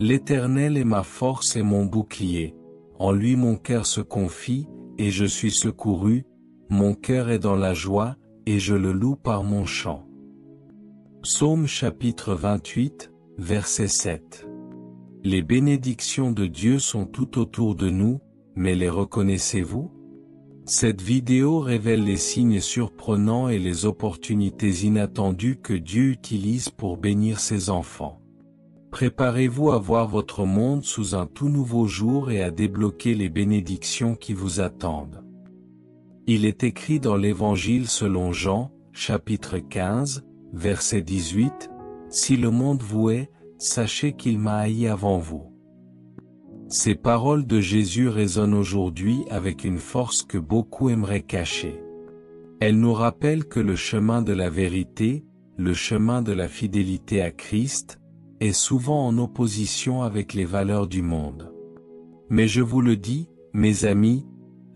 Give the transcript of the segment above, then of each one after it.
L'Éternel est ma force et mon bouclier. En lui mon cœur se confie, et je suis secouru, mon cœur est dans la joie, et je le loue par mon chant. Psaume chapitre 28, verset 7. Les bénédictions de Dieu sont tout autour de nous, mais les reconnaissez-vous? Cette vidéo révèle les signes surprenants et les opportunités inattendues que Dieu utilise pour bénir ses enfants. Préparez-vous à voir votre monde sous un tout nouveau jour et à débloquer les bénédictions qui vous attendent. Il est écrit dans l'Évangile selon Jean, chapitre 15, verset 18, « Si le monde vous hait, sachez qu'il m'a haï avant vous. » Ces paroles de Jésus résonnent aujourd'hui avec une force que beaucoup aimeraient cacher. Elles nous rappellent que le chemin de la vérité, le chemin de la fidélité à Christ, est souvent en opposition avec les valeurs du monde. Mais je vous le dis, mes amis,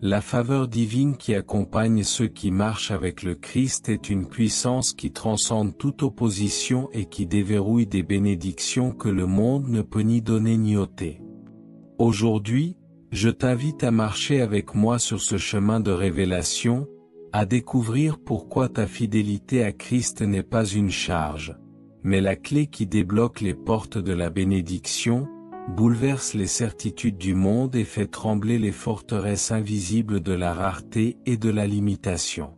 la faveur divine qui accompagne ceux qui marchent avec le Christ est une puissance qui transcende toute opposition et qui déverrouille des bénédictions que le monde ne peut ni donner ni ôter. Aujourd'hui, je t'invite à marcher avec moi sur ce chemin de révélation, à découvrir pourquoi ta fidélité à Christ n'est pas une charge, mais la clé qui débloque les portes de la bénédiction, bouleverse les certitudes du monde et fait trembler les forteresses invisibles de la rareté et de la limitation.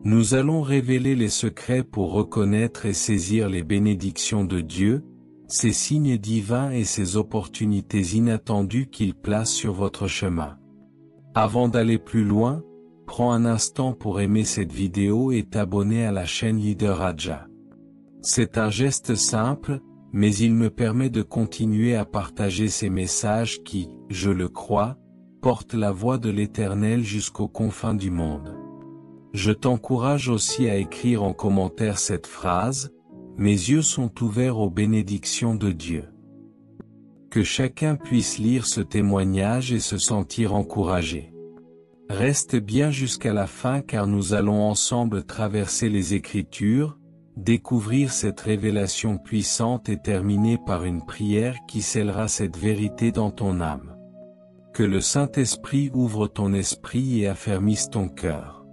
Nous allons révéler les secrets pour reconnaître et saisir les bénédictions de Dieu, ses signes divins et ses opportunités inattendues qu'il place sur votre chemin. Avant d'aller plus loin, prends un instant pour aimer cette vidéo et t'abonner à la chaîne Leader Raja. C'est un geste simple, mais il me permet de continuer à partager ces messages qui, je le crois, portent la voix de l'Éternel jusqu'aux confins du monde. Je t'encourage aussi à écrire en commentaire cette phrase, « Mes yeux sont ouverts aux bénédictions de Dieu ». Que chacun puisse lire ce témoignage et se sentir encouragé. Reste bien jusqu'à la fin car nous allons ensemble traverser les Écritures, découvrir cette révélation puissante et terminer par une prière qui scellera cette vérité dans ton âme. Que le Saint-Esprit ouvre ton esprit et affermisse ton cœur.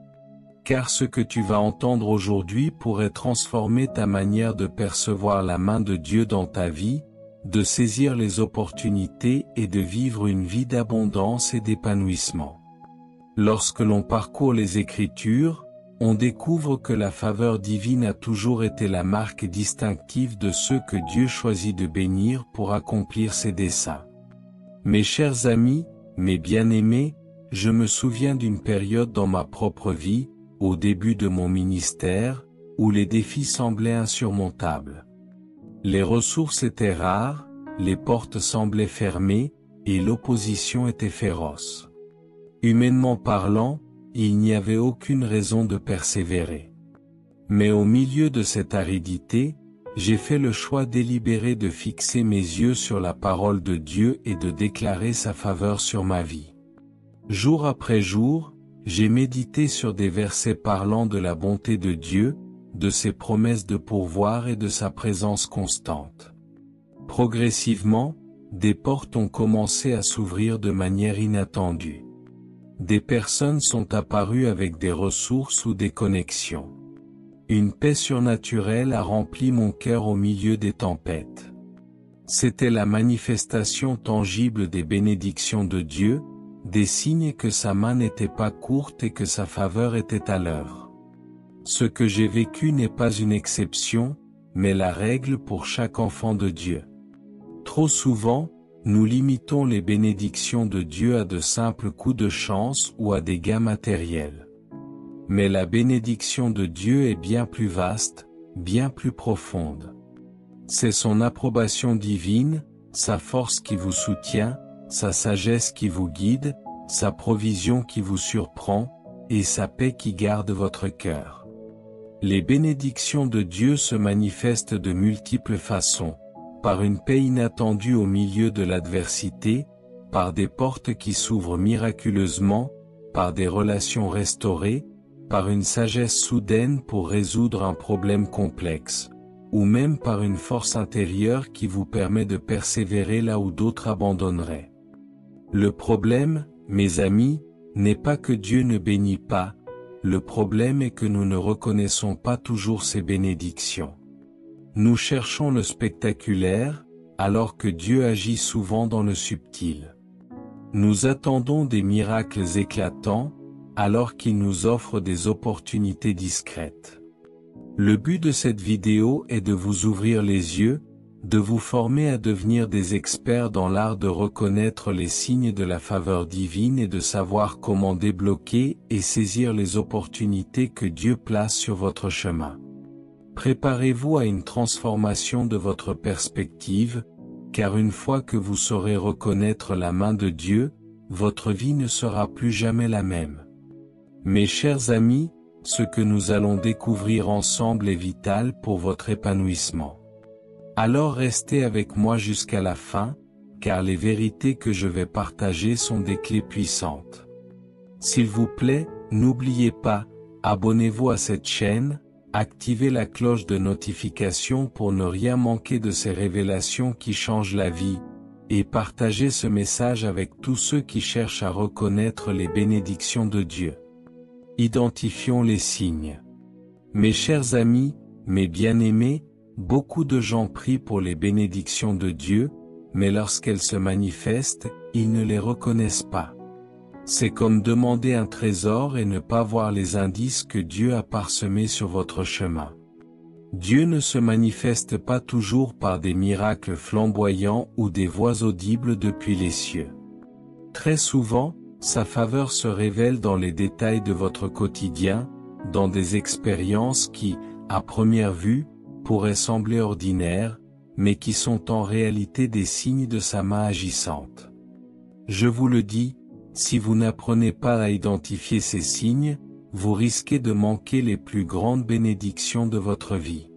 Car ce que tu vas entendre aujourd'hui pourrait transformer ta manière de percevoir la main de Dieu dans ta vie, de saisir les opportunités et de vivre une vie d'abondance et d'épanouissement. Lorsque l'on parcourt les Écritures, on découvre que la faveur divine a toujours été la marque distinctive de ceux que Dieu choisit de bénir pour accomplir ses desseins. Mes chers amis, mes bien-aimés, je me souviens d'une période dans ma propre vie, au début de mon ministère, où les défis semblaient insurmontables. Les ressources étaient rares, les portes semblaient fermées, et l'opposition était féroce. Humainement parlant, il n'y avait aucune raison de persévérer. Mais au milieu de cette aridité, j'ai fait le choix délibéré de fixer mes yeux sur la parole de Dieu et de déclarer sa faveur sur ma vie. Jour après jour, j'ai médité sur des versets parlant de la bonté de Dieu, de ses promesses de pourvoir et de sa présence constante. Progressivement, des portes ont commencé à s'ouvrir de manière inattendue. Des personnes sont apparues avec des ressources ou des connexions. Une paix surnaturelle a rempli mon cœur au milieu des tempêtes. C'était la manifestation tangible des bénédictions de Dieu, des signes que sa main n'était pas courte et que sa faveur était à l'œuvre. Ce que j'ai vécu n'est pas une exception, mais la règle pour chaque enfant de Dieu. Trop souvent, nous limitons les bénédictions de Dieu à de simples coups de chance ou à des gains matériels. Mais la bénédiction de Dieu est bien plus vaste, bien plus profonde. C'est son approbation divine, sa force qui vous soutient, sa sagesse qui vous guide, sa provision qui vous surprend, et sa paix qui garde votre cœur. Les bénédictions de Dieu se manifestent de multiples façons. Par une paix inattendue au milieu de l'adversité, par des portes qui s'ouvrent miraculeusement, par des relations restaurées, par une sagesse soudaine pour résoudre un problème complexe, ou même par une force intérieure qui vous permet de persévérer là où d'autres abandonneraient. Le problème, mes amis, n'est pas que Dieu ne bénit pas, le problème est que nous ne reconnaissons pas toujours ses bénédictions. Nous cherchons le spectaculaire, alors que Dieu agit souvent dans le subtil. Nous attendons des miracles éclatants, alors qu'il nous offre des opportunités discrètes. Le but de cette vidéo est de vous ouvrir les yeux, de vous former à devenir des experts dans l'art de reconnaître les signes de la faveur divine et de savoir comment débloquer et saisir les opportunités que Dieu place sur votre chemin. Préparez-vous à une transformation de votre perspective, car une fois que vous saurez reconnaître la main de Dieu, votre vie ne sera plus jamais la même. Mes chers amis, ce que nous allons découvrir ensemble est vital pour votre épanouissement. Alors restez avec moi jusqu'à la fin, car les vérités que je vais partager sont des clés puissantes. S'il vous plaît, n'oubliez pas, abonnez-vous à cette chaîne, activez la cloche de notification pour ne rien manquer de ces révélations qui changent la vie, et partagez ce message avec tous ceux qui cherchent à reconnaître les bénédictions de Dieu. Identifions les signes. Mes chers amis, mes bien-aimés, beaucoup de gens prient pour les bénédictions de Dieu, mais lorsqu'elles se manifestent, ils ne les reconnaissent pas. C'est comme demander un trésor et ne pas voir les indices que Dieu a parsemés sur votre chemin. Dieu ne se manifeste pas toujours par des miracles flamboyants ou des voix audibles depuis les cieux. Très souvent, sa faveur se révèle dans les détails de votre quotidien, dans des expériences qui, à première vue, pourraient sembler ordinaires, mais qui sont en réalité des signes de sa main agissante. Je vous le dis, si vous n'apprenez pas à identifier ces signes, vous risquez de manquer les plus grandes bénédictions de votre vie.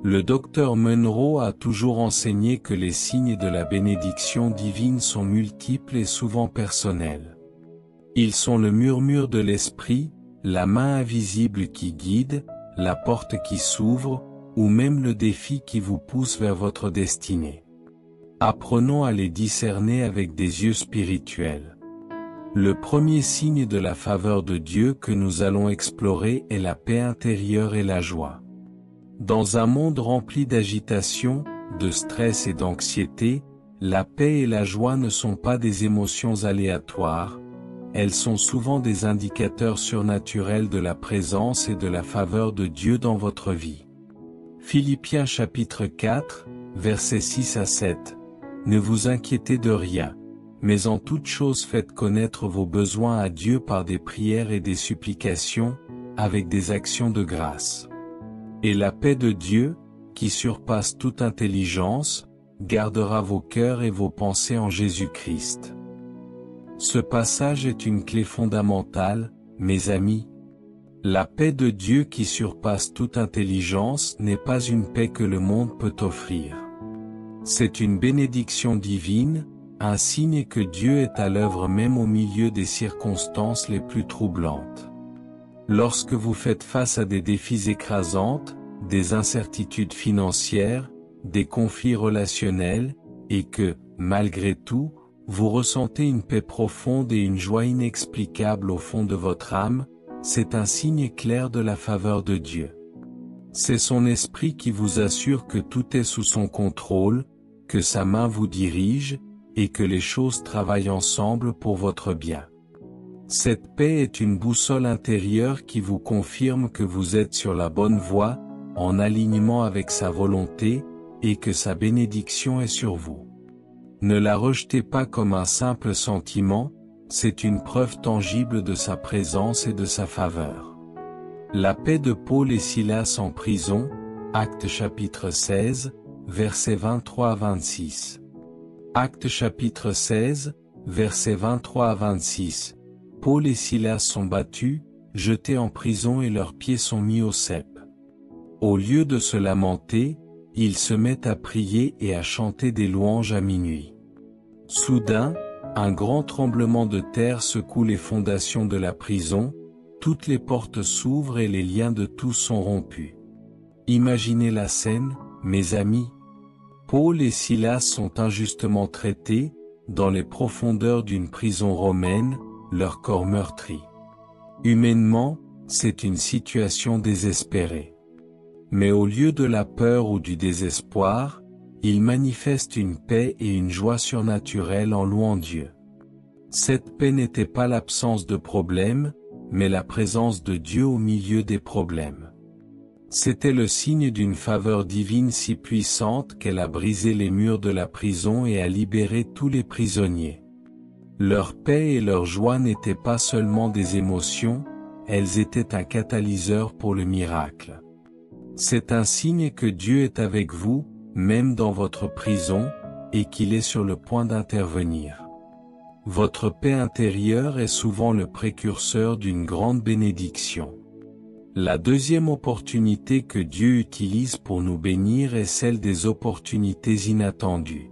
Le docteur Munro a toujours enseigné que les signes de la bénédiction divine sont multiples et souvent personnels. Ils sont le murmure de l'esprit, la main invisible qui guide, la porte qui s'ouvre, ou même le défi qui vous pousse vers votre destinée. Apprenons à les discerner avec des yeux spirituels. Le premier signe de la faveur de Dieu que nous allons explorer est la paix intérieure et la joie. Dans un monde rempli d'agitation, de stress et d'anxiété, la paix et la joie ne sont pas des émotions aléatoires, elles sont souvent des indicateurs surnaturels de la présence et de la faveur de Dieu dans votre vie. Philippiens chapitre 4, versets 6 à 7. Ne vous inquiétez de rien, mais en toute chose faites connaître vos besoins à Dieu par des prières et des supplications, avec des actions de grâce. Et la paix de Dieu, qui surpasse toute intelligence, gardera vos cœurs et vos pensées en Jésus-Christ. Ce passage est une clé fondamentale, mes amis. La paix de Dieu qui surpasse toute intelligence n'est pas une paix que le monde peut offrir. C'est une bénédiction divine, un signe que Dieu est à l'œuvre même au milieu des circonstances les plus troublantes. Lorsque vous faites face à des défis écrasants, des incertitudes financières, des conflits relationnels, et que, malgré tout, vous ressentez une paix profonde et une joie inexplicable au fond de votre âme, c'est un signe clair de la faveur de Dieu. C'est son esprit qui vous assure que tout est sous son contrôle, que sa main vous dirige, et que les choses travaillent ensemble pour votre bien. Cette paix est une boussole intérieure qui vous confirme que vous êtes sur la bonne voie, en alignement avec sa volonté, et que sa bénédiction est sur vous. Ne la rejetez pas comme un simple sentiment, c'est une preuve tangible de sa présence et de sa faveur. La paix de Paul et Silas en prison, Actes chapitre 16, versets 23 à 26. Actes chapitre 16, versets 23 à 26. Paul et Silas sont battus, jetés en prison et leurs pieds sont mis au cep. Au lieu de se lamenter, ils se mettent à prier et à chanter des louanges à minuit. Soudain, un grand tremblement de terre secoue les fondations de la prison, toutes les portes s'ouvrent et les liens de tous sont rompus. Imaginez la scène, mes amis. Paul et Silas sont injustement traités, dans les profondeurs d'une prison romaine, leur corps meurtri. Humainement, c'est une situation désespérée. Mais au lieu de la peur ou du désespoir, ils manifestent une paix et une joie surnaturelle en louant Dieu. Cette paix n'était pas l'absence de problèmes, mais la présence de Dieu au milieu des problèmes. C'était le signe d'une faveur divine si puissante qu'elle a brisé les murs de la prison et a libéré tous les prisonniers. Leur paix et leur joie n'étaient pas seulement des émotions, elles étaient un catalyseur pour le miracle. C'est un signe que Dieu est avec vous, même dans votre prison, et qu'il est sur le point d'intervenir. Votre paix intérieure est souvent le précurseur d'une grande bénédiction. La deuxième opportunité que Dieu utilise pour nous bénir est celle des opportunités inattendues.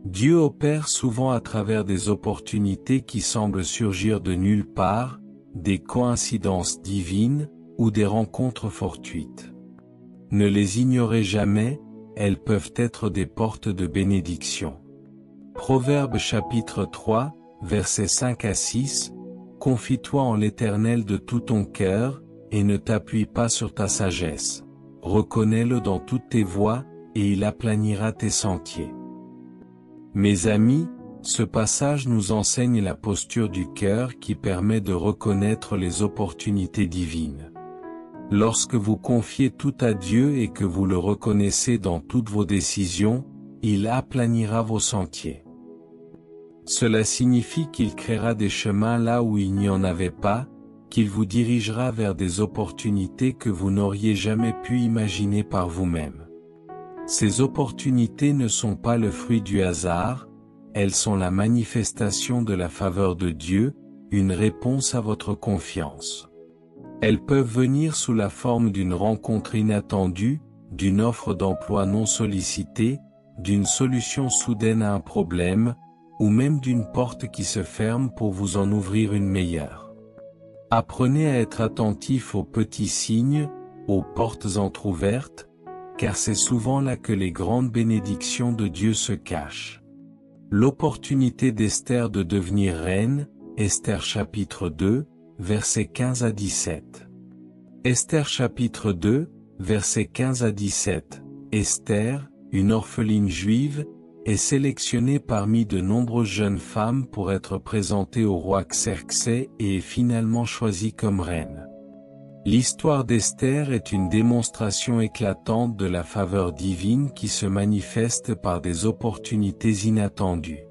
Dieu opère souvent à travers des opportunités qui semblent surgir de nulle part, des coïncidences divines, ou des rencontres fortuites. Ne les ignorez jamais, elles peuvent être des portes de bénédiction. Proverbes chapitre 3, versets 5 à 6, « Confie-toi en l'Éternel de tout ton cœur, et ne t'appuie pas sur ta sagesse. Reconnais-le dans toutes tes voies, et il aplanira tes sentiers. » Mes amis, ce passage nous enseigne la posture du cœur qui permet de reconnaître les opportunités divines. Lorsque vous confiez tout à Dieu et que vous le reconnaissez dans toutes vos décisions, il aplanira vos sentiers. Cela signifie qu'il créera des chemins là où il n'y en avait pas, qu'il vous dirigera vers des opportunités que vous n'auriez jamais pu imaginer par vous-même. Ces opportunités ne sont pas le fruit du hasard, elles sont la manifestation de la faveur de Dieu, une réponse à votre confiance. Elles peuvent venir sous la forme d'une rencontre inattendue, d'une offre d'emploi non sollicitée, d'une solution soudaine à un problème, ou même d'une porte qui se ferme pour vous en ouvrir une meilleure. Apprenez à être attentif aux petits signes, aux portes entr'ouvertes, car c'est souvent là que les grandes bénédictions de Dieu se cachent. L'opportunité d'Esther de devenir reine, Esther chapitre 2, versets 15 à 17. Esther chapitre 2, versets 15 à 17. Esther, une orpheline juive, est sélectionnée parmi de nombreuses jeunes femmes pour être présentée au roi Xerxès et est finalement choisie comme reine. L'histoire d'Esther est une démonstration éclatante de la faveur divine qui se manifeste par des opportunités inattendues.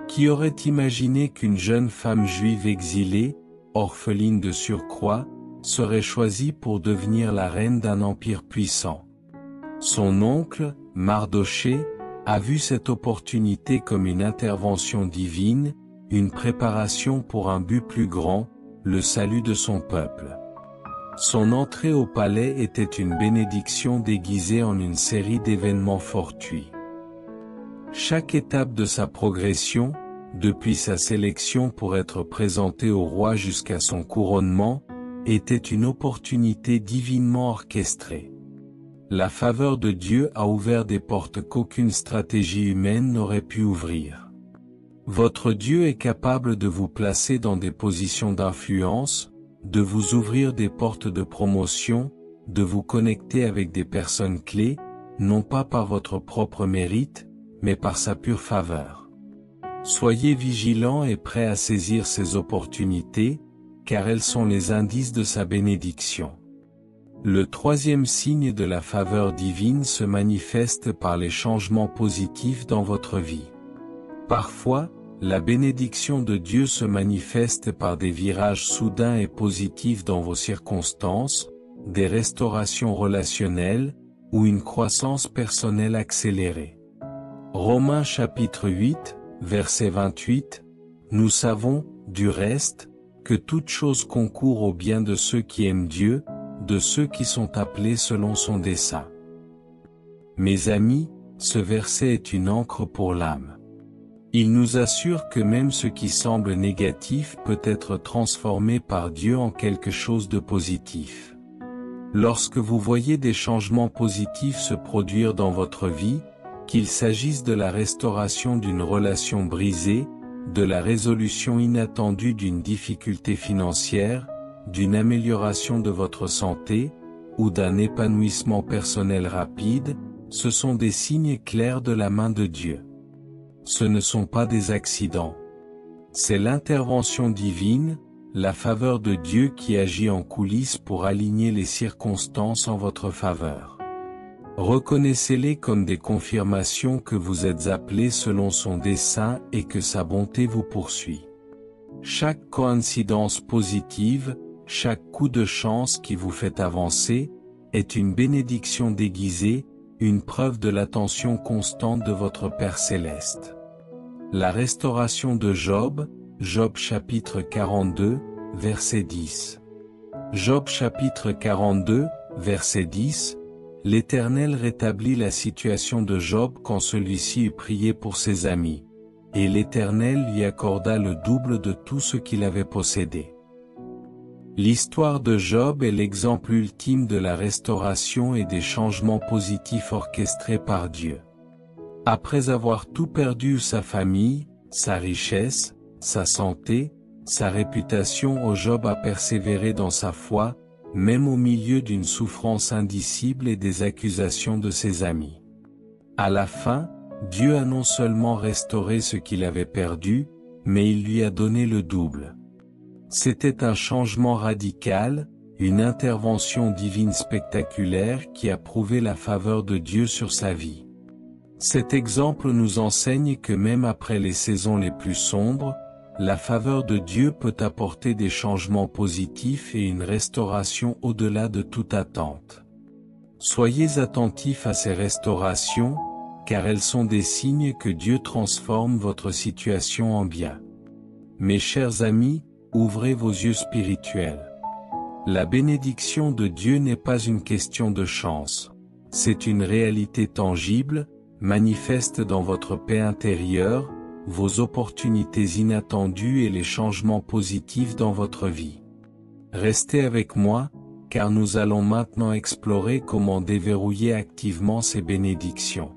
Qui aurait imaginé qu'une jeune femme juive exilée, orpheline de surcroît, serait choisie pour devenir la reine d'un empire puissant? Son oncle, Mardochée, a vu cette opportunité comme une intervention divine, une préparation pour un but plus grand, le salut de son peuple. Son entrée au palais était une bénédiction déguisée en une série d'événements fortuits. Chaque étape de sa progression, depuis sa sélection pour être présentée au roi jusqu'à son couronnement, était une opportunité divinement orchestrée. La faveur de Dieu a ouvert des portes qu'aucune stratégie humaine n'aurait pu ouvrir. Votre Dieu est capable de vous placer dans des positions d'influence, de vous ouvrir des portes de promotion, de vous connecter avec des personnes clés, non pas par votre propre mérite, mais par sa pure faveur. Soyez vigilants et prêts à saisir ces opportunités, car elles sont les indices de sa bénédiction. Le troisième signe de la faveur divine se manifeste par les changements positifs dans votre vie. Parfois, la bénédiction de Dieu se manifeste par des virages soudains et positifs dans vos circonstances, des restaurations relationnelles, ou une croissance personnelle accélérée. Romains chapitre 8, verset 28, « Nous savons, du reste, que toute chose concourt au bien de ceux qui aiment Dieu, de ceux qui sont appelés selon son dessein. » Mes amis, ce verset est une encre pour l'âme. Il nous assure que même ce qui semble négatif peut être transformé par Dieu en quelque chose de positif. Lorsque vous voyez des changements positifs se produire dans votre vie, qu'il s'agisse de la restauration d'une relation brisée, de la résolution inattendue d'une difficulté financière, d'une amélioration de votre santé, ou d'un épanouissement personnel rapide, ce sont des signes clairs de la main de Dieu. Ce ne sont pas des accidents. C'est l'intervention divine, la faveur de Dieu qui agit en coulisses pour aligner les circonstances en votre faveur. Reconnaissez-les comme des confirmations que vous êtes appelés selon son dessein et que sa bonté vous poursuit. Chaque coïncidence positive, chaque coup de chance qui vous fait avancer, est une bénédiction déguisée, une preuve de l'attention constante de votre Père céleste. La restauration de Job, Job chapitre 42, verset 10. Job chapitre 42, verset 10, l'Éternel rétablit la situation de Job quand celui-ci eut prié pour ses amis, et l'Éternel lui accorda le double de tout ce qu'il avait possédé. L'histoire de Job est l'exemple ultime de la restauration et des changements positifs orchestrés par Dieu. Après avoir tout perdu, sa famille, sa richesse, sa santé, sa réputation, Job a persévéré dans sa foi, même au milieu d'une souffrance indicible et des accusations de ses amis. À la fin, Dieu a non seulement restauré ce qu'il avait perdu, mais il lui a donné le double. C'était un changement radical, une intervention divine spectaculaire qui a prouvé la faveur de Dieu sur sa vie. Cet exemple nous enseigne que même après les saisons les plus sombres, la faveur de Dieu peut apporter des changements positifs et une restauration au-delà de toute attente. Soyez attentifs à ces restaurations, car elles sont des signes que Dieu transforme votre situation en bien. Mes chers amis, ouvrez vos yeux spirituels. La bénédiction de Dieu n'est pas une question de chance. C'est une réalité tangible, manifeste dans votre paix intérieure, vos opportunités inattendues et les changements positifs dans votre vie. Restez avec moi, car nous allons maintenant explorer comment déverrouiller activement ces bénédictions.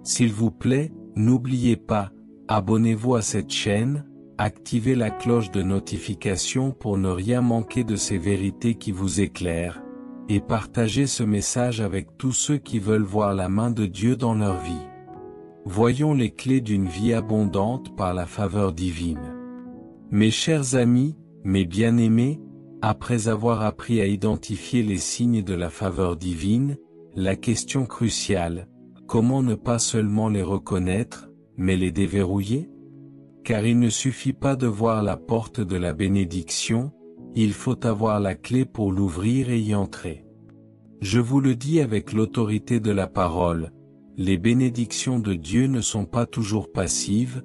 S'il vous plaît, n'oubliez pas, abonnez-vous à cette chaîne, activez la cloche de notification pour ne rien manquer de ces vérités qui vous éclairent, et partagez ce message avec tous ceux qui veulent voir la main de Dieu dans leur vie. Voyons les clés d'une vie abondante par la faveur divine. Mes chers amis, mes bien-aimés, après avoir appris à identifier les signes de la faveur divine, la question cruciale, comment ne pas seulement les reconnaître, mais les déverrouiller? Car il ne suffit pas de voir la porte de la bénédiction, il faut avoir la clé pour l'ouvrir et y entrer. Je vous le dis avec l'autorité de la parole, les bénédictions de Dieu ne sont pas toujours passives,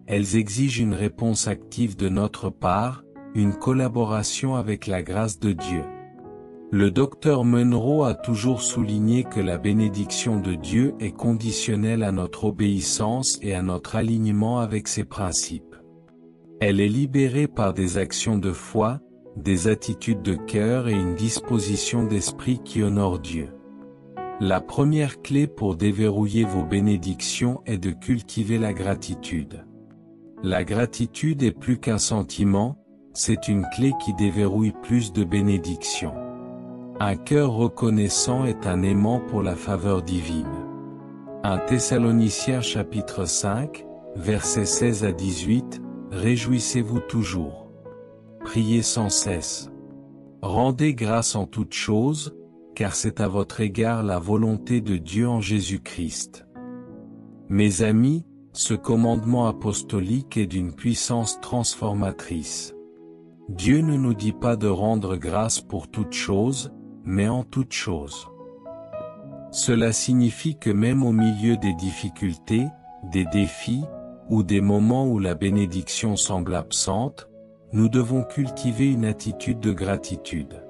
elles exigent une réponse active de notre part, une collaboration avec la grâce de Dieu. Le docteur Munro a toujours souligné que la bénédiction de Dieu est conditionnelle à notre obéissance et à notre alignement avec ses principes. Elle est libérée par des actions de foi, des attitudes de cœur et une disposition d'esprit qui honore Dieu. La première clé pour déverrouiller vos bénédictions est de cultiver la gratitude. La gratitude est plus qu'un sentiment, c'est une clé qui déverrouille plus de bénédictions. Un cœur reconnaissant est un aimant pour la faveur divine. 1 Thessaloniciens chapitre 5, versets 16 à 18, réjouissez-vous toujours. Priez sans cesse. Rendez grâce en toutes choses, car c'est à votre égard la volonté de Dieu en Jésus-Christ. Mes amis, ce commandement apostolique est d'une puissance transformatrice. Dieu ne nous dit pas de rendre grâce pour toutes choses, mais en toutes choses. Cela signifie que même au milieu des difficultés, des défis, ou des moments où la bénédiction semble absente, nous devons cultiver une attitude de gratitude.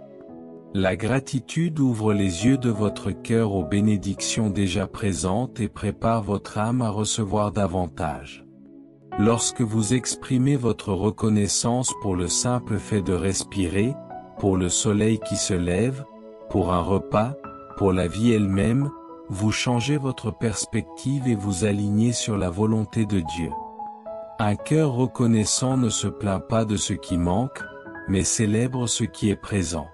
La gratitude ouvre les yeux de votre cœur aux bénédictions déjà présentes et prépare votre âme à recevoir davantage. Lorsque vous exprimez votre reconnaissance pour le simple fait de respirer, pour le soleil qui se lève, pour un repas, pour la vie elle-même, vous changez votre perspective et vous alignez sur la volonté de Dieu. Un cœur reconnaissant ne se plaint pas de ce qui manque, mais célèbre ce qui est présent.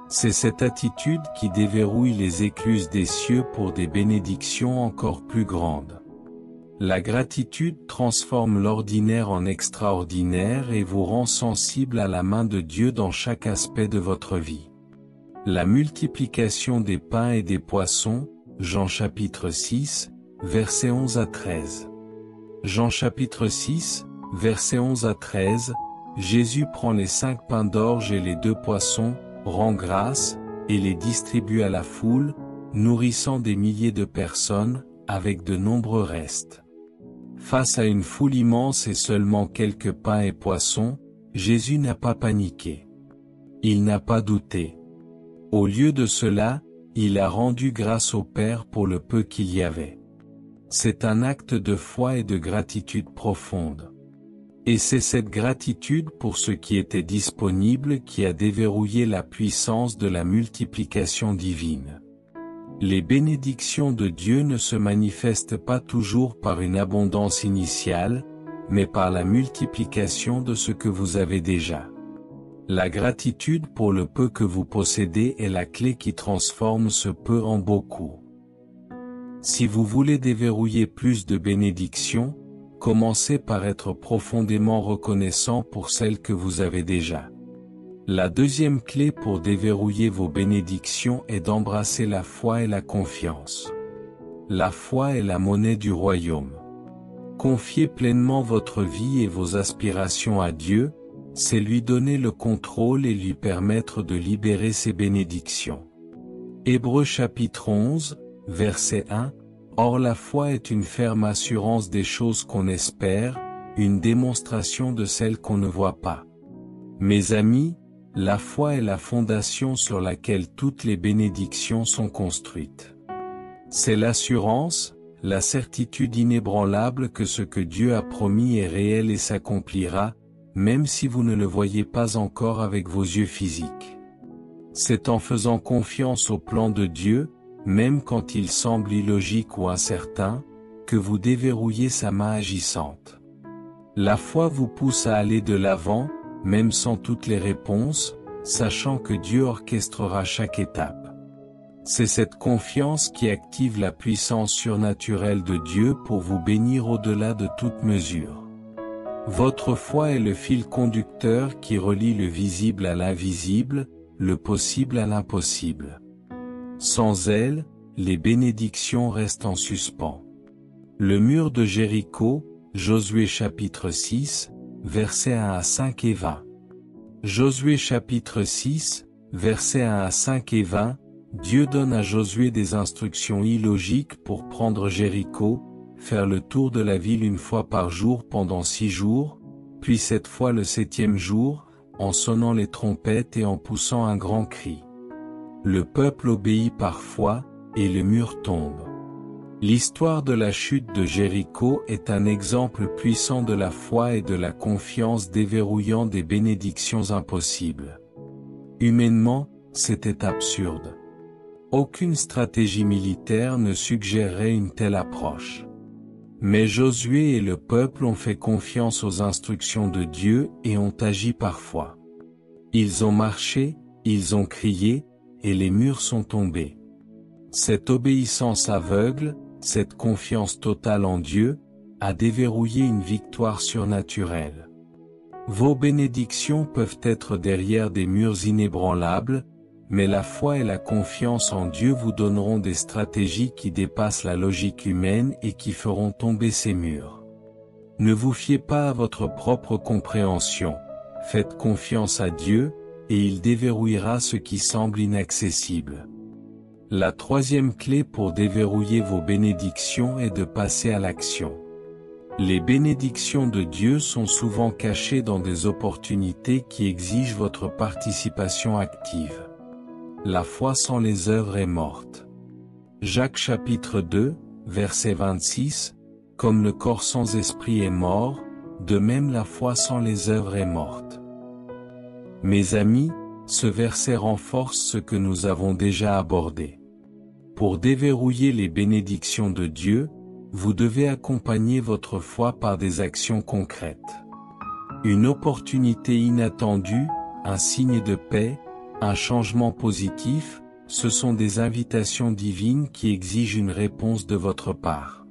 C'est cette attitude qui déverrouille les écluses des cieux pour des bénédictions encore plus grandes. La gratitude transforme l'ordinaire en extraordinaire et vous rend sensible à la main de Dieu dans chaque aspect de votre vie. La multiplication des pains et des poissons, Jean chapitre 6, versets 11 à 13. Jean chapitre 6, versets 11 à 13, Jésus prend les 5 pains d'orge et les 2 poissons, rend grâce, et les distribue à la foule, nourrissant des milliers de personnes, avec de nombreux restes. Face à une foule immense et seulement quelques pains et poissons, Jésus n'a pas paniqué. Il n'a pas douté. Au lieu de cela, il a rendu grâce au Père pour le peu qu'il y avait. C'est un acte de foi et de gratitude profonde. Et c'est cette gratitude pour ce qui était disponible qui a déverrouillé la puissance de la multiplication divine. Les bénédictions de Dieu ne se manifestent pas toujours par une abondance initiale, mais par la multiplication de ce que vous avez déjà. La gratitude pour le peu que vous possédez est la clé qui transforme ce peu en beaucoup. Si vous voulez déverrouiller plus de bénédictions, commencez par être profondément reconnaissant pour celles que vous avez déjà. La deuxième clé pour déverrouiller vos bénédictions est d'embrasser la foi et la confiance. La foi est la monnaie du royaume. Confiez pleinement votre vie et vos aspirations à Dieu, c'est lui donner le contrôle et lui permettre de libérer ses bénédictions. Hébreux chapitre 11, verset 1, Or la foi est une ferme assurance des choses qu'on espère, une démonstration de celles qu'on ne voit pas. Mes amis, la foi est la fondation sur laquelle toutes les bénédictions sont construites. C'est l'assurance, la certitude inébranlable que ce que Dieu a promis est réel et s'accomplira, même si vous ne le voyez pas encore avec vos yeux physiques. C'est en faisant confiance au plan de Dieu, même quand il semble illogique ou incertain, que vous déverrouillez sa main agissante. La foi vous pousse à aller de l'avant, même sans toutes les réponses, sachant que Dieu orchestrera chaque étape. C'est cette confiance qui active la puissance surnaturelle de Dieu pour vous bénir au-delà de toute mesure. Votre foi est le fil conducteur qui relie le visible à l'invisible, le possible à l'impossible. Sans elle, les bénédictions restent en suspens. Le mur de Jéricho, Josué chapitre 6, versets 1 à 5 et 20. Josué chapitre 6, versets 1 à 5 et 20, Dieu donne à Josué des instructions illogiques pour prendre Jéricho, faire le tour de la ville une fois par jour pendant 6 jours, puis cette fois le 7e jour, en sonnant les trompettes et en poussant un grand cri. Le peuple obéit par foi, et le mur tombe. L'histoire de la chute de Jéricho est un exemple puissant de la foi et de la confiance déverrouillant des bénédictions impossibles. Humainement, c'était absurde. Aucune stratégie militaire ne suggérerait une telle approche. Mais Josué et le peuple ont fait confiance aux instructions de Dieu et ont agi par foi. Ils ont marché, ils ont crié, et les murs sont tombés. Cette obéissance aveugle, cette confiance totale en Dieu, a déverrouillé une victoire surnaturelle. Vos bénédictions peuvent être derrière des murs inébranlables, mais la foi et la confiance en Dieu vous donneront des stratégies qui dépassent la logique humaine et qui feront tomber ces murs. Ne vous fiez pas à votre propre compréhension, faites confiance à Dieu, et il déverrouillera ce qui semble inaccessible. La troisième clé pour déverrouiller vos bénédictions est de passer à l'action. Les bénédictions de Dieu sont souvent cachées dans des opportunités qui exigent votre participation active. La foi sans les œuvres est morte. Jacques chapitre 2, verset 26, Comme le corps sans esprit est mort, de même la foi sans les œuvres est morte. Mes amis, ce verset renforce ce que nous avons déjà abordé. Pour déverrouiller les bénédictions de Dieu, vous devez accompagner votre foi par des actions concrètes. Une opportunité inattendue, un signe de paix, un changement positif, ce sont des invitations divines qui exigent une réponse de votre part.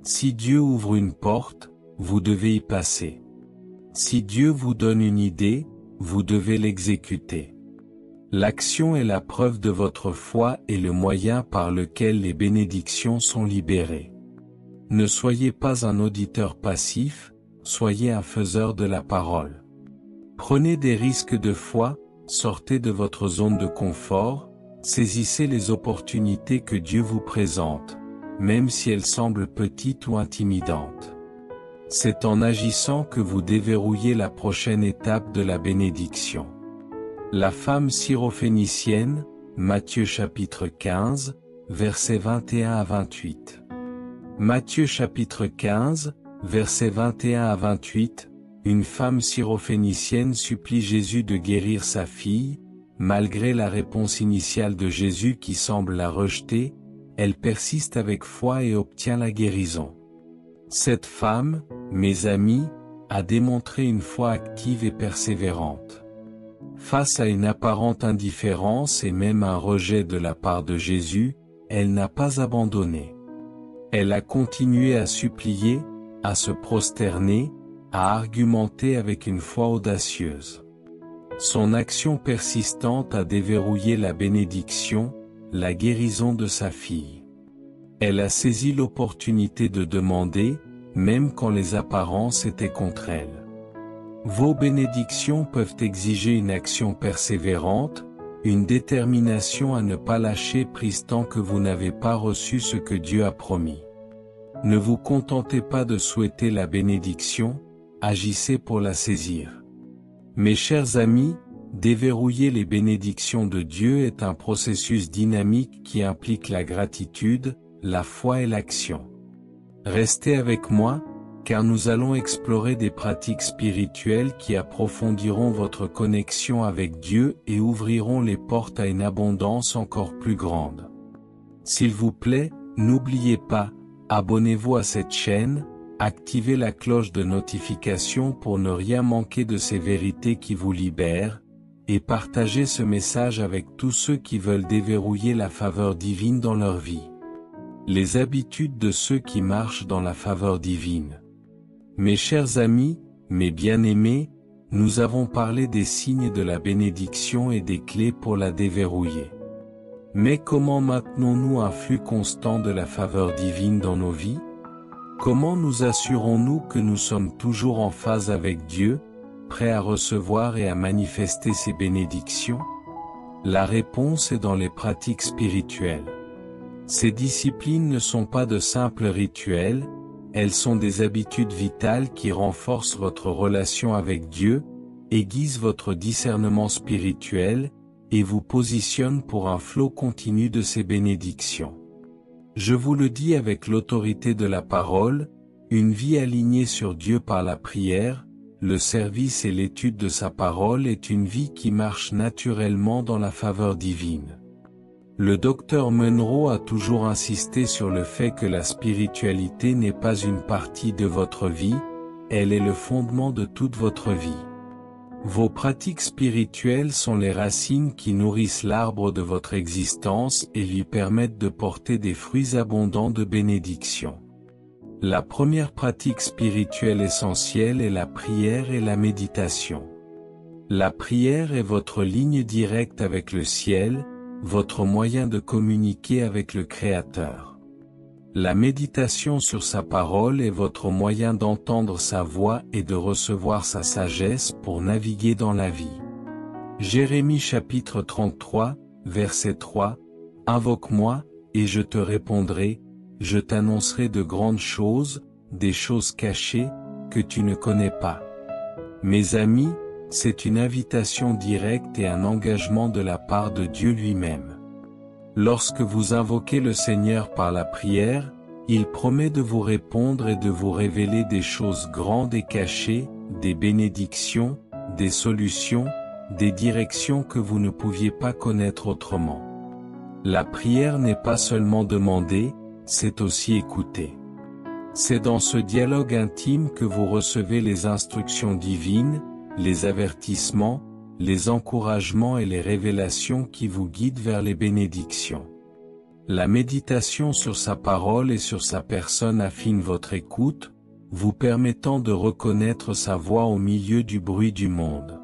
Si Dieu ouvre une porte, vous devez y passer. Si Dieu vous donne une idée, vous devez l'exécuter. L'action est la preuve de votre foi et le moyen par lequel les bénédictions sont libérées. Ne soyez pas un auditeur passif, soyez un faiseur de la parole. Prenez des risques de foi, sortez de votre zone de confort, saisissez les opportunités que Dieu vous présente, même si elles semblent petites ou intimidantes. C'est en agissant que vous déverrouillez la prochaine étape de la bénédiction. La femme syrophénicienne, Matthieu chapitre 15, versets 21 à 28. Matthieu chapitre 15, versets 21 à 28, une femme syrophénicienne supplie Jésus de guérir sa fille, malgré la réponse initiale de Jésus qui semble la rejeter, elle persiste avec foi et obtient la guérison. Cette femme, mes amis, a démontré une foi active et persévérante. Face à une apparente indifférence et même un rejet de la part de Jésus, elle n'a pas abandonné. Elle a continué à supplier, à se prosterner, à argumenter avec une foi audacieuse. Son action persistante a déverrouillé la bénédiction, la guérison de sa fille. Elle a saisi l'opportunité de demander, même quand les apparences étaient contre elle. Vos bénédictions peuvent exiger une action persévérante, une détermination à ne pas lâcher prise tant que vous n'avez pas reçu ce que Dieu a promis. Ne vous contentez pas de souhaiter la bénédiction, agissez pour la saisir. Mes chers amis, déverrouiller les bénédictions de Dieu est un processus dynamique qui implique la gratitude, la foi et l'action. Restez avec moi, car nous allons explorer des pratiques spirituelles qui approfondiront votre connexion avec Dieu et ouvriront les portes à une abondance encore plus grande. S'il vous plaît, n'oubliez pas, abonnez-vous à cette chaîne, activez la cloche de notification pour ne rien manquer de ces vérités qui vous libèrent, et partagez ce message avec tous ceux qui veulent déverrouiller la faveur divine dans leur vie. Les habitudes de ceux qui marchent dans la faveur divine. Mes chers amis, mes bien-aimés, nous avons parlé des signes de la bénédiction et des clés pour la déverrouiller. Mais comment maintenons-nous un flux constant de la faveur divine dans nos vies? Comment nous assurons-nous que nous sommes toujours en phase avec Dieu, prêts à recevoir et à manifester ses bénédictions? La réponse est dans les pratiques spirituelles. Ces disciplines ne sont pas de simples rituels, elles sont des habitudes vitales qui renforcent votre relation avec Dieu, aiguisent votre discernement spirituel, et vous positionnent pour un flot continu de ses bénédictions. Je vous le dis avec l'autorité de la parole, une vie alignée sur Dieu par la prière, le service et l'étude de sa parole est une vie qui marche naturellement dans la faveur divine. Le docteur Munro a toujours insisté sur le fait que la spiritualité n'est pas une partie de votre vie, elle est le fondement de toute votre vie. Vos pratiques spirituelles sont les racines qui nourrissent l'arbre de votre existence et lui permettent de porter des fruits abondants de bénédiction. La première pratique spirituelle essentielle est la prière et la méditation. La prière est votre ligne directe avec le ciel, votre moyen de communiquer avec le Créateur. La méditation sur sa parole est votre moyen d'entendre sa voix et de recevoir sa sagesse pour naviguer dans la vie. Jérémie chapitre 33, verset 3, « Invoque-moi, et je te répondrai, je t'annoncerai de grandes choses, des choses cachées, que tu ne connais pas. » Mes amis, c'est une invitation directe et un engagement de la part de Dieu lui-même. Lorsque vous invoquez le Seigneur par la prière, il promet de vous répondre et de vous révéler des choses grandes et cachées, des bénédictions, des solutions, des directions que vous ne pouviez pas connaître autrement. La prière n'est pas seulement demander, c'est aussi écouter. C'est dans ce dialogue intime que vous recevez les instructions divines, les avertissements, les encouragements et les révélations qui vous guident vers les bénédictions. La méditation sur sa parole et sur sa personne affine votre écoute, vous permettant de reconnaître sa voix au milieu du bruit du monde.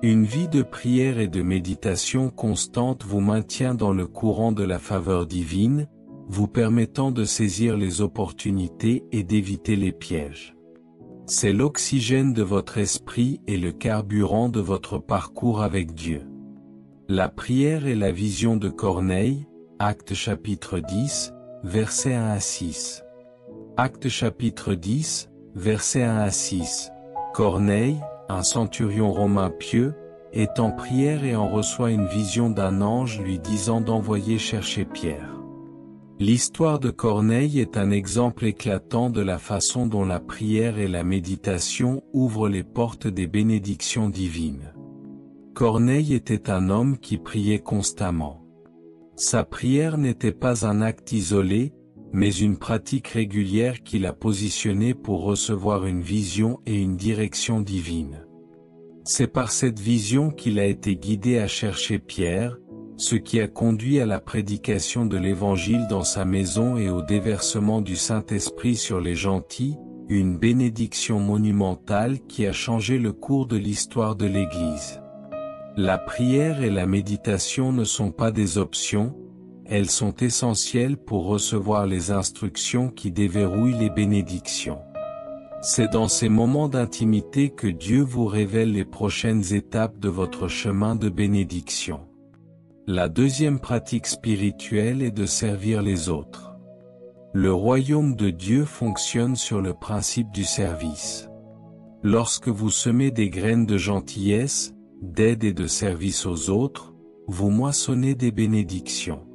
Une vie de prière et de méditation constante vous maintient dans le courant de la faveur divine, vous permettant de saisir les opportunités et d'éviter les pièges. C'est l'oxygène de votre esprit et le carburant de votre parcours avec Dieu. La prière et la vision de Corneille, Actes chapitre 10, versets 1 à 6. Actes chapitre 10, versets 1 à 6. Corneille, un centurion romain pieux, est en prière et en reçoit une vision d'un ange lui disant d'envoyer chercher Pierre. L'histoire de Corneille est un exemple éclatant de la façon dont la prière et la méditation ouvrent les portes des bénédictions divines. Corneille était un homme qui priait constamment. Sa prière n'était pas un acte isolé, mais une pratique régulière qui l'a positionné pour recevoir une vision et une direction divine. C'est par cette vision qu'il a été guidé à chercher Pierre, ce qui a conduit à la prédication de l'Évangile dans sa maison et au déversement du Saint-Esprit sur les gentils, une bénédiction monumentale qui a changé le cours de l'histoire de l'Église. La prière et la méditation ne sont pas des options, elles sont essentielles pour recevoir les instructions qui déverrouillent les bénédictions. C'est dans ces moments d'intimité que Dieu vous révèle les prochaines étapes de votre chemin de bénédiction. La deuxième pratique spirituelle est de servir les autres. Le royaume de Dieu fonctionne sur le principe du service. Lorsque vous semez des graines de gentillesse, d'aide et de service aux autres, vous moissonnez des bénédictions.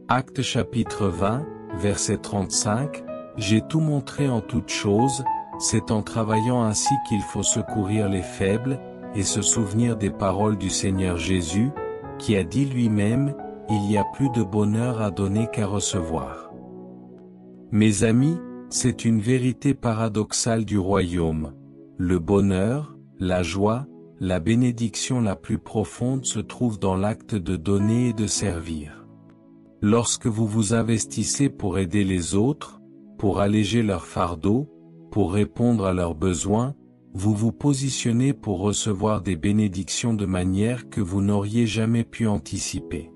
Actes chapitre 20, verset 35, « J'ai tout montré en toutes choses, c'est en travaillant ainsi qu'il faut secourir les faibles, et se souvenir des paroles du Seigneur Jésus, qui a dit lui-même, il y a plus de bonheur à donner qu'à recevoir. » Mes amis, c'est une vérité paradoxale du royaume. Le bonheur, la joie, la bénédiction la plus profonde se trouve dans l'acte de donner et de servir. Lorsque vous vous investissez pour aider les autres, pour alléger leur fardeau, pour répondre à leurs besoins, vous vous positionnez pour recevoir des bénédictions de manière que vous n'auriez jamais pu anticiper.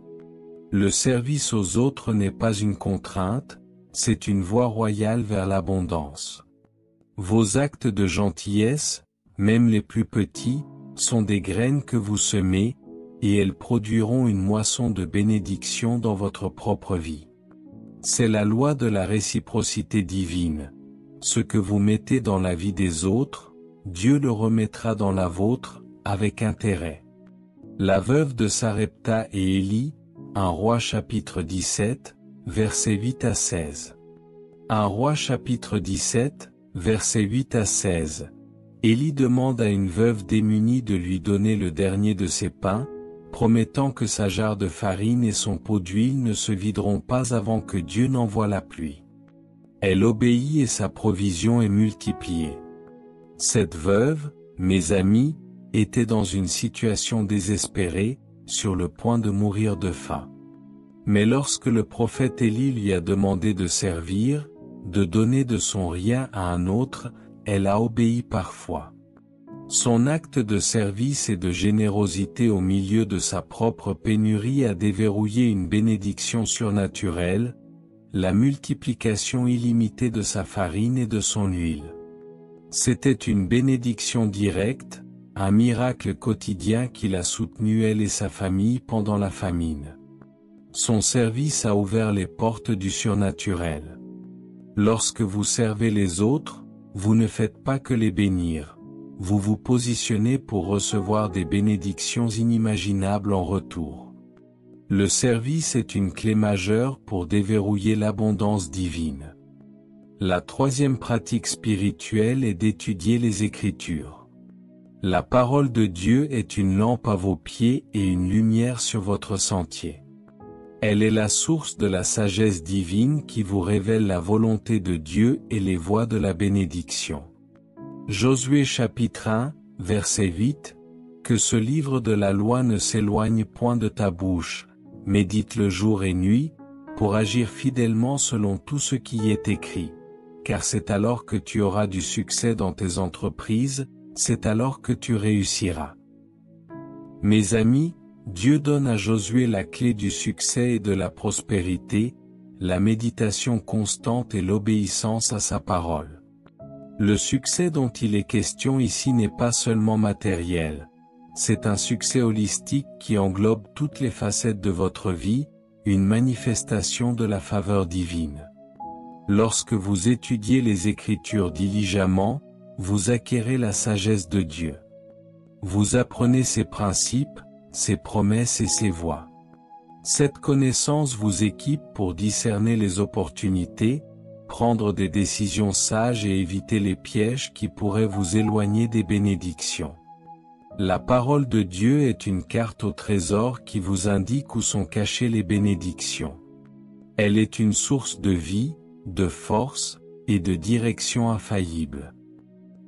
Le service aux autres n'est pas une contrainte, c'est une voie royale vers l'abondance. Vos actes de gentillesse, même les plus petits, sont des graines que vous semez, et elles produiront une moisson de bénédictions dans votre propre vie. C'est la loi de la réciprocité divine. Ce que vous mettez dans la vie des autres, Dieu le remettra dans la vôtre, avec intérêt. La veuve de Sarepta et Élie, 1 Roi chapitre 17, versets 8 à 16. 1 Roi chapitre 17, versets 8 à 16. Élie demande à une veuve démunie de lui donner le dernier de ses pains, promettant que sa jarre de farine et son pot d'huile ne se videront pas avant que Dieu n'envoie la pluie. Elle obéit et sa provision est multipliée. Cette veuve, mes amis, était dans une situation désespérée, sur le point de mourir de faim. Mais lorsque le prophète Élie lui a demandé de servir, de donner de son rien à un autre, elle a obéi par foi. Son acte de service et de générosité au milieu de sa propre pénurie a déverrouillé une bénédiction surnaturelle, la multiplication illimitée de sa farine et de son huile. C'était une bénédiction directe, un miracle quotidien qui l'a soutenue elle et sa famille pendant la famine. Son service a ouvert les portes du surnaturel. Lorsque vous servez les autres, vous ne faites pas que les bénir. Vous vous positionnez pour recevoir des bénédictions inimaginables en retour. Le service est une clé majeure pour déverrouiller l'abondance divine. La troisième pratique spirituelle est d'étudier les Écritures. La parole de Dieu est une lampe à vos pieds et une lumière sur votre sentier. Elle est la source de la sagesse divine qui vous révèle la volonté de Dieu et les voies de la bénédiction. Josué chapitre 1, verset 8. Que ce livre de la loi ne s'éloigne point de ta bouche, médite-le jour et nuit, pour agir fidèlement selon tout ce qui y est écrit. Car c'est alors que tu auras du succès dans tes entreprises, c'est alors que tu réussiras. Mes amis, Dieu donne à Josué la clé du succès et de la prospérité, la méditation constante et l'obéissance à sa parole. Le succès dont il est question ici n'est pas seulement matériel. C'est un succès holistique qui englobe toutes les facettes de votre vie, une manifestation de la faveur divine. Lorsque vous étudiez les Écritures diligemment, vous acquérez la sagesse de Dieu. Vous apprenez ses principes, ses promesses et ses voies. Cette connaissance vous équipe pour discerner les opportunités, prendre des décisions sages et éviter les pièges qui pourraient vous éloigner des bénédictions. La parole de Dieu est une carte au trésor qui vous indique où sont cachées les bénédictions. Elle est une source de vie, de force, et de direction infaillible.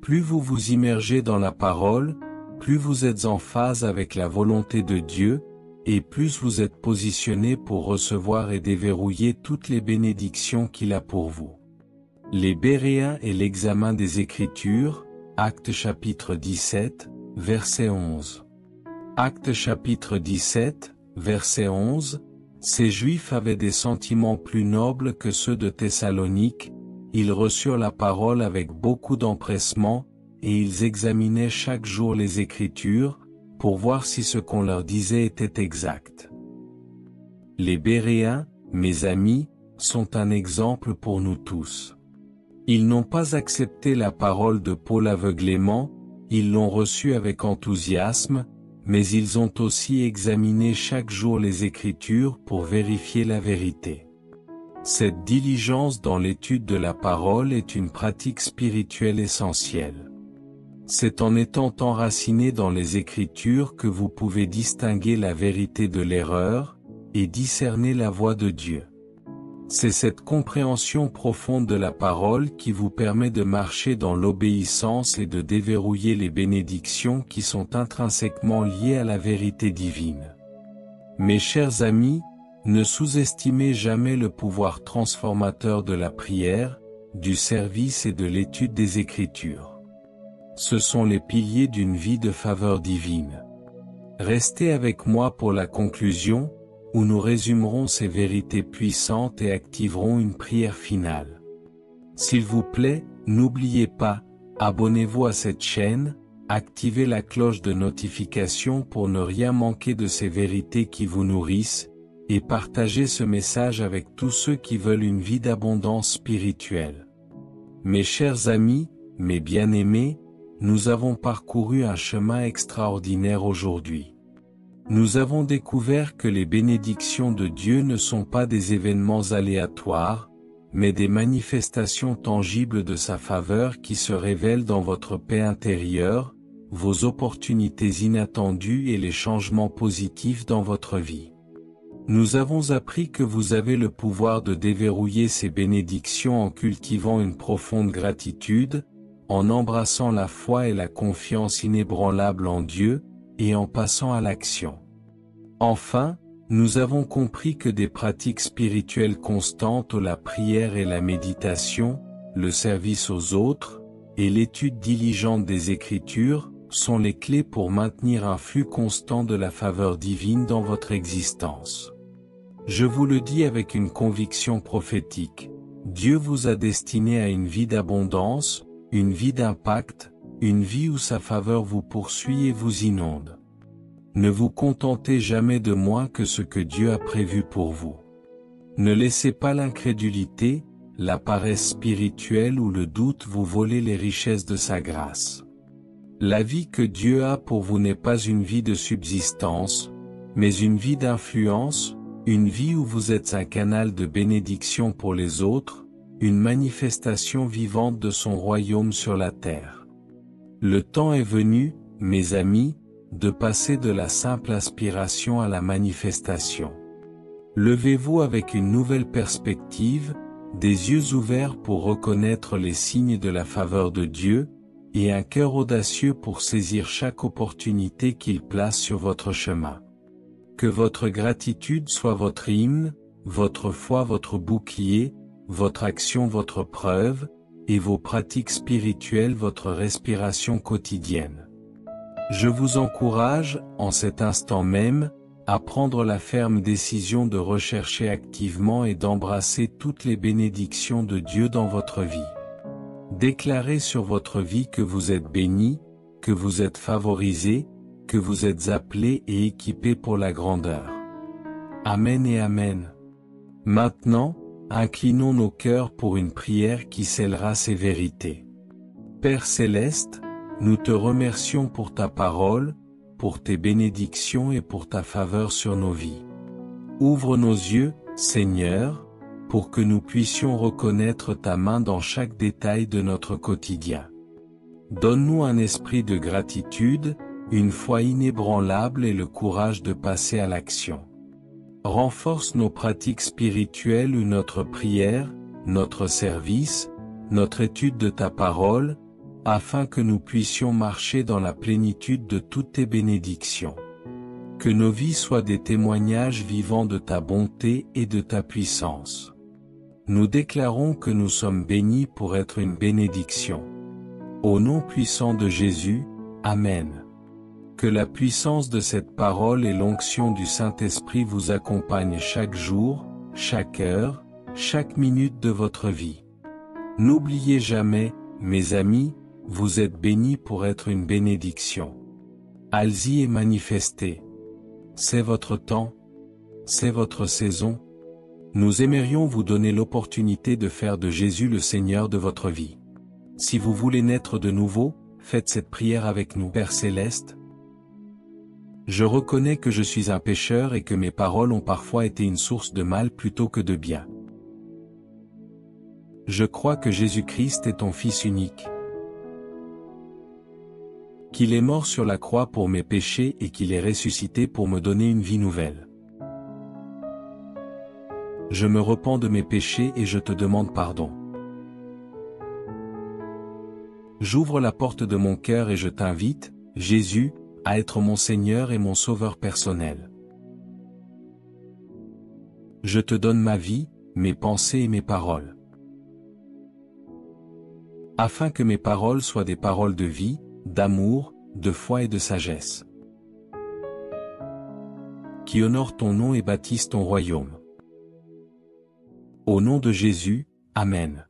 Plus vous vous immergez dans la parole, plus vous êtes en phase avec la volonté de Dieu, et plus vous êtes positionné pour recevoir et déverrouiller toutes les bénédictions qu'il a pour vous. Les Béréens et l'examen des Écritures, Actes chapitre 17, verset 11. Actes chapitre 17, verset 11. Ces Juifs avaient des sentiments plus nobles que ceux de Thessalonique, ils reçurent la parole avec beaucoup d'empressement, et ils examinaient chaque jour les Écritures, pour voir si ce qu'on leur disait était exact. Les Béréens, mes amis, sont un exemple pour nous tous. Ils n'ont pas accepté la parole de Paul aveuglément, ils l'ont reçue avec enthousiasme, mais ils ont aussi examiné chaque jour les Écritures pour vérifier la vérité. Cette diligence dans l'étude de la parole est une pratique spirituelle essentielle. C'est en étant enraciné dans les Écritures que vous pouvez distinguer la vérité de l'erreur, et discerner la voie de Dieu. C'est cette compréhension profonde de la parole qui vous permet de marcher dans l'obéissance et de déverrouiller les bénédictions qui sont intrinsèquement liées à la vérité divine. Mes chers amis, ne sous-estimez jamais le pouvoir transformateur de la prière, du service et de l'étude des Écritures. Ce sont les piliers d'une vie de faveur divine. Restez avec moi pour la conclusion, où nous résumerons ces vérités puissantes et activerons une prière finale. S'il vous plaît, n'oubliez pas, abonnez-vous à cette chaîne, activez la cloche de notification pour ne rien manquer de ces vérités qui vous nourrissent, et partagez ce message avec tous ceux qui veulent une vie d'abondance spirituelle. Mes chers amis, mes bien-aimés, nous avons parcouru un chemin extraordinaire aujourd'hui. Nous avons découvert que les bénédictions de Dieu ne sont pas des événements aléatoires, mais des manifestations tangibles de sa faveur qui se révèlent dans votre paix intérieure, vos opportunités inattendues et les changements positifs dans votre vie. Nous avons appris que vous avez le pouvoir de déverrouiller ces bénédictions en cultivant une profonde gratitude, en embrassant la foi et la confiance inébranlable en Dieu, et en passant à l'action. Enfin, nous avons compris que des pratiques spirituelles constantes, la prière et la méditation, le service aux autres, et l'étude diligente des Écritures, sont les clés pour maintenir un flux constant de la faveur divine dans votre existence. Je vous le dis avec une conviction prophétique, Dieu vous a destiné à une vie d'abondance, une vie d'impact, une vie où sa faveur vous poursuit et vous inonde. Ne vous contentez jamais de moins que ce que Dieu a prévu pour vous. Ne laissez pas l'incrédulité, la paresse spirituelle ou le doute vous voler les richesses de sa grâce. La vie que Dieu a pour vous n'est pas une vie de subsistance, mais une vie d'influence, une vie où vous êtes un canal de bénédiction pour les autres, une manifestation vivante de son royaume sur la terre. Le temps est venu, mes amis, de passer de la simple aspiration à la manifestation. Levez-vous avec une nouvelle perspective, des yeux ouverts pour reconnaître les signes de la faveur de Dieu, et un cœur audacieux pour saisir chaque opportunité qu'il place sur votre chemin. Que votre gratitude soit votre hymne, votre foi votre bouclier, votre action votre preuve, et vos pratiques spirituelles votre respiration quotidienne. Je vous encourage, en cet instant même, à prendre la ferme décision de rechercher activement et d'embrasser toutes les bénédictions de Dieu dans votre vie. Déclarez sur votre vie que vous êtes béni, que vous êtes favorisé, que vous êtes appelé et équipé pour la grandeur. Amen et Amen. Maintenant, inclinons nos cœurs pour une prière qui scellera ces vérités. Père céleste, nous te remercions pour ta parole, pour tes bénédictions et pour ta faveur sur nos vies. Ouvre nos yeux, Seigneur, pour que nous puissions reconnaître ta main dans chaque détail de notre quotidien. Donne-nous un esprit de gratitude, une foi inébranlable et le courage de passer à l'action. Renforce nos pratiques spirituelles ou notre prière, notre service, notre étude de ta parole, afin que nous puissions marcher dans la plénitude de toutes tes bénédictions. Que nos vies soient des témoignages vivants de ta bonté et de ta puissance. Nous déclarons que nous sommes bénis pour être une bénédiction. Au nom puissant de Jésus, Amen. Que la puissance de cette parole et l'onction du Saint-Esprit vous accompagnent chaque jour, chaque heure, chaque minute de votre vie. N'oubliez jamais, mes amis, vous êtes bénis pour être une bénédiction. Allez-y et manifestez. C'est votre temps. C'est votre saison. Nous aimerions vous donner l'opportunité de faire de Jésus le Seigneur de votre vie. Si vous voulez naître de nouveau, faites cette prière avec nous. Père céleste, je reconnais que je suis un pécheur et que mes paroles ont parfois été une source de mal plutôt que de bien. Je crois que Jésus-Christ est ton Fils unique, qu'il est mort sur la croix pour mes péchés et qu'il est ressuscité pour me donner une vie nouvelle. Je me repens de mes péchés et je te demande pardon. J'ouvre la porte de mon cœur et je t'invite, Jésus, à être mon Seigneur et mon Sauveur personnel. Je te donne ma vie, mes pensées et mes paroles. Afin que mes paroles soient des paroles de vie, d'amour, de foi et de sagesse, qui honorent ton nom et bâtissent ton royaume. Au nom de Jésus, Amen.